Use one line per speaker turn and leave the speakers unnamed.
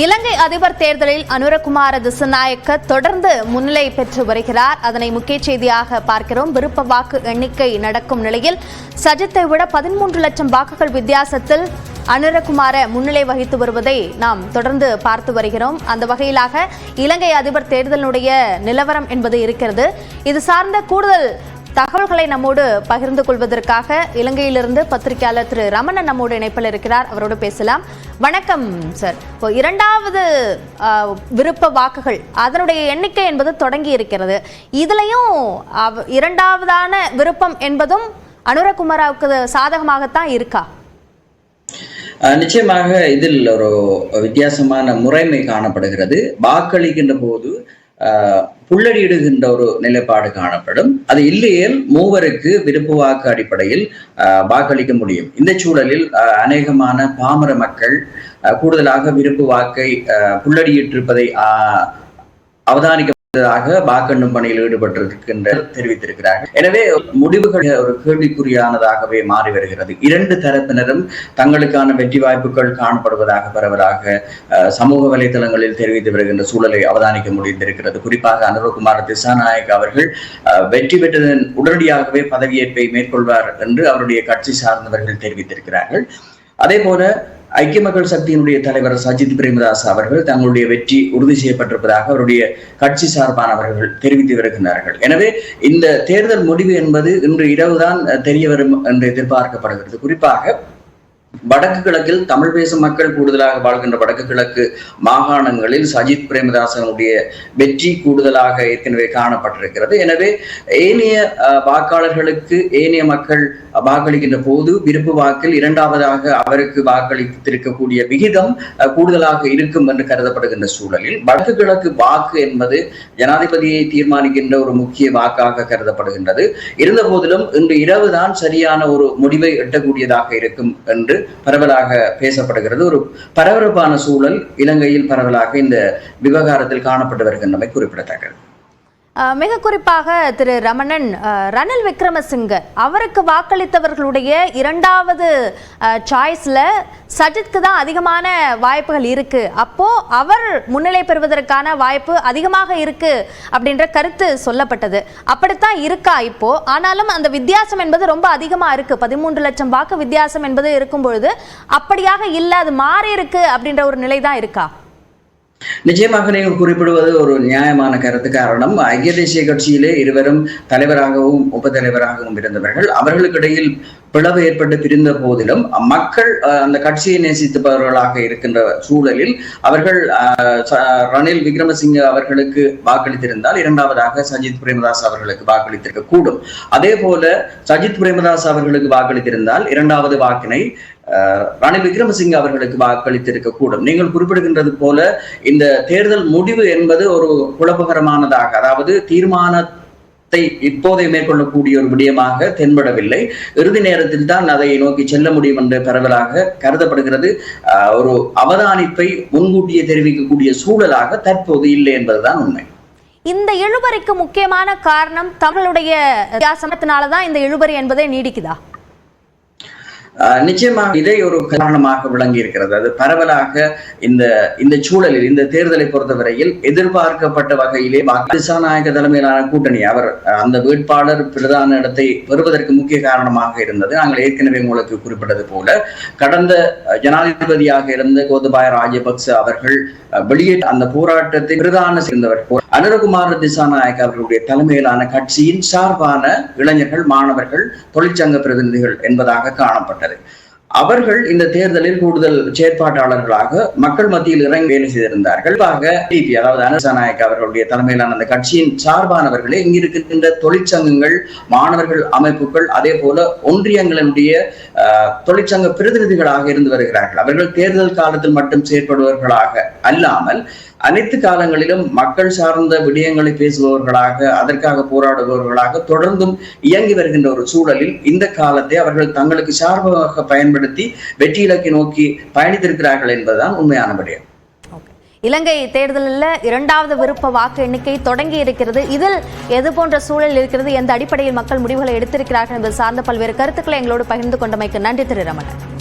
இலங்கை அதிபர் தேர்தலில் அனுரகுமார திசாநாயக்க தொடர்ந்து முன்னிலை பெற்று வருகிறார். அதனை முக்கிய செய்தியாக பார்க்கிறோம். விருப்ப வாக்கு எண்ணிக்கை நடக்கும் நிலையில் சஜித்தை விட 13 லட்சம் வாக்குகள் வித்தியாசத்தில் அனுரகுமார முன்னிலை வகித்து வருவதை நாம் தொடர்ந்து பார்த்து வருகிறோம். அந்த வகையிலாக இலங்கை அதிபர் தேர்தலுடைய நிலவரம் என்பது இருக்கிறது. இது சார்ந்த கூடுதல் தகவல்களை நம்மோடு பகிர்ந்து கொள்வதற்காக இலங்கையிலிருந்து பத்திரிகையாளர் திரு ரமணன் நம்மோடு இணைப்பில் இருக்கிறார். அவரோடு பேசலாம். வணக்கம் சார். இப்போ இரண்டாவது விருப்ப வாக்குகள் அதனுடைய எண்ணிக்கை என்பது தொடங்கி இருக்கிறது. இதுலயும் இரண்டாவதான விருப்பம் என்பதும் அனுரகுமாராவுக்கு சாதகமாகத்தான் இருக்கா?
நிச்சயமாக இதில் ஒரு வித்தியாசமான முறைமை காணப்படுகிறது. வாக்களிக்கின்ற போது புள்ளடியிடுகின்ற ஒரு நிலைப்பாடு காணப்படும். அது இல்லையேல் மூவருக்கு விருப்ப வாக்கு அடிப்படையில் வாக்களிக்க முடியும். இந்த சூழலில் அநேகமான பாமர மக்கள் கூடுதலாக விருப்ப வாக்கை புள்ளடியிட்டிருப்பதை அவதானிக்க வாக்கெண்ணும் பணியில் ஈடுபட்டிருக்கின்ற தெரிவித்திருக்கிறார்கள். எனவே முடிவுகள் ஒரு கேள்விக்குறியானதாகவே மாறி வருகிறது. இரண்டு தரப்பினரும் தங்களுக்கான வெற்றி வாய்ப்புகள் காணப்படுவதாக பரவலாக சமூக வலைதளங்களில் தெரிவித்து வருகின்ற சூழலை அவதானிக்க முடிந்திருக்கிறது. குறிப்பாக அனுரகுமார திசாநாயக்க அவர்கள் வெற்றி பெற்றதன் உடனடியாகவே பதவியேற்பை மேற்கொள்வார் என்று அவருடைய கட்சி சார்ந்தவர்கள் தெரிவித்திருக்கிறார்கள். அதே போல ஐக்கிய மக்கள் சக்தியினுடைய தலைவர் சஜித் பிரேமதாஸ் அவர்கள் தங்களுடைய வெற்றி உறுதி செய்யப்பட்டிருப்பதாக அவருடைய கட்சி சார்பானவர்கள் தெரிவித்து வருகின்றார்கள். எனவே இந்த தேர்தல் முடிவு என்பது இன்று இரவுதான் தெரிய வரும் என்று எதிர்பார்க்கப்படுகிறது. குறிப்பாக வடக்கு கிழக்கில் தமிழ் பேசும் மக்கள் கூடுதலாக வாழ்கின்ற வடக்கு கிழக்கு மாகாணங்களில் சஜித் பிரேமதாசனுடைய வெற்றி கூடுதலாக ஏற்கனவே காணப்பட்டிருக்கிறது. எனவே ஏனைய வாக்காளர்களுக்கு ஏனைய மக்கள் வாக்களிக்கின்ற போது விருப்பு வாக்கில் இரண்டாவதாக அவருக்கு வாக்களித்திருக்கக்கூடிய விகிதம் கூடுதலாக இருக்கும் என்று கருதப்படுகின்ற சூழலில் வடக்கு கிழக்கு வாக்கு என்பது ஜனாதிபதியை தீர்மானிக்கின்ற ஒரு முக்கிய வாக்காக கருதப்படுகின்றது. இருந்த போதிலும் இன்று இரவுதான் சரியான ஒரு முடிவை எட்டக்கூடியதாக இருக்கும் என்று பரவலாக பேசப்படுகிறது. ஒரு பரபரப்பான சூழல் இலங்கையில் பரவலாக இந்த விவகாரத்தில் காணப்பட்டு வருகின்றமை குறிப்பிடத்தக்கது.
மிக குறிப்பாக திரு ரமணன், ரணில் விக்ரமசிங்க அவருக்கு வாக்களித்தவர்களுடைய இரண்டாவது சாய்ஸ்ல சஜித்க்கு தான் அதிகமான வாய்ப்புகள் இருக்கு. அப்போ அவர் முன்னிலை பெறுவதற்கான வாய்ப்பு அதிகமாக இருக்கு அப்படின்ற கருத்து சொல்லப்பட்டது. அப்படித்தான் இருக்கா இப்போ? ஆனாலும் அந்த வித்தியாசம் என்பது ரொம்ப அதிகமா இருக்கு. 13 லட்சம் வாக்கு வித்தியாசம் என்பது இருக்கும் பொழுது அப்படியாக இல்லை, அது மாறி இருக்கு அப்படின்ற ஒரு நிலை தான் இருக்கா?
நிச்சயமாக நீங்கள் குறிப்பிடுவது ஒரு நியாயமான கருத்து. காரணம், ஐக்கிய தேசிய கட்சியிலே இருவரும் தலைவராகவும் உப தலைவராகவும் இருந்தவர்கள். அவர்களுக்கிடையில் பிளவு ஏற்பட்டு பிரிந்த போதிலும் மக்கள் அந்த கட்சியை நேசித்தவர்களாக இருக்கின்ற சூழலில் அவர்கள் ரணில் விக்ரமசிங்க அவர்களுக்கு வாக்களித்திருந்தால் இரண்டாவதாக சஜித் பிரேமதாஸ் அவர்களுக்கு வாக்களித்திருக்க கூடும். அதே போல சஜித் பிரேமதாஸ் அவர்களுக்கு வாக்களித்திருந்தால் இரண்டாவது வாக்கினை ரணில் விக்ரமசிங்க அவர்களுக்கு வாக்களித்திருக்க கூடும். நீங்கள் குறிப்பிடுகின்றது போல இந்த தேர்தல் முடிவு என்பது ஒரு குழப்பகரமானதாக, அதாவது தீர்மானத்தை இப்போதை மேற்கொள்ளக்கூடிய ஒரு விடயமாக தென்படவில்லை. இறுதி நேரத்தில் தான் அதை நோக்கி செல்ல முடியும் என்று பரவலாக கருதப்படுகிறது. ஒரு அவதானிப்பை முன்கூட்டியே தெரிவிக்கக்கூடிய சூழலாக தற்போது இல்லை என்பதுதான் உண்மை.
இந்த இழுபறிக்கு முக்கியமான காரணம் தமிழுடைய வித்தியாசத்தினாலதான் இந்த இழுபறி என்பதை நீடிக்குதா?
நிச்சயமாக இதை ஒரு காரணமாக விளங்கி இருக்கிறது. அது பரவலாக இந்த சூழலில் இந்த தேர்தலை பொறுத்தவரையில் எதிர்பார்க்கப்பட்ட வகையிலே திசாநாயக்க தலைமையிலான கூட்டணி அவர் அந்த வேட்பாளர் பிரதான இடத்தை பெறுவதற்கு முக்கிய காரணமாக இருந்தது. நாங்கள் ஏற்கனவே உங்களுக்கு குறிப்பிட்டது போல கடந்த ஜனாதிபதியாக இருந்த கோத்தபாய ராஜபக்ச அவர்கள் வெளியேற்ற அந்த போராட்டத்தை பிரதான சேர்ந்தவர் அனுரகுமார திசாநாயக்க அவர்களுடைய தலைமையிலான கட்சியின் சார்பான இளைஞர்கள், மாணவர்கள், தொழிற்சங்க பிரதிநிதிகள் என்பதாக காணப்பட்டது. அவர்கள் இந்த தேர்தலில் கூடுதல் செயற்பாட்டாளர்களாக மக்கள் மத்தியில் இறங்கி வேலை செய்திருந்தார்கள். அதாவது திசாநாயக்க அவர்களுடைய தலைமையிலான அந்த கட்சியின் சார்பானவர்களே இங்கிருக்கின்ற தொழிற்சங்கங்கள், மாணவர்கள் அமைப்புகள், அதே போல ஒன்றியங்களுடைய தொழிற்சங்க பிரதிநிதிகளாக இருந்து வருகிறார்கள். அவர்கள் தேர்தல் காலத்தில் மட்டும் செயற்படுபவர்களாக அல்லாமல் அனைத்து காலங்களிலும் மக்கள் சார்ந்த விடயங்களை பேசுபவர்களாக, அதற்காக போராடுபவர்களாக தொடர்ந்தும் இயங்கி வருகின்ற ஒரு சூழலில் இந்த காலத்தை அவர்கள் தங்களுக்கு சார்பாக பயன்படுத்தி வெற்றி இலக்கை நோக்கி பயணித்திருக்கிறார்கள் என்பதுதான் உண்மையான விடயம்.
இலங்கை தேர்தலில் இரண்டாவது விருப்ப வாக்கு எண்ணிக்கை தொடங்கி இருக்கிறது. இதில் எது போன்ற சூழல் இருக்கிறது, எந்த அடிப்படையில் மக்கள் முடிவுகளை எடுத்திருக்கிறார்கள் என்பது சார்ந்த பல்வேறு கருத்துக்களை எங்களோடு பகிர்ந்து கொண்டமைக்கு நன்றி திரு ரமணன்.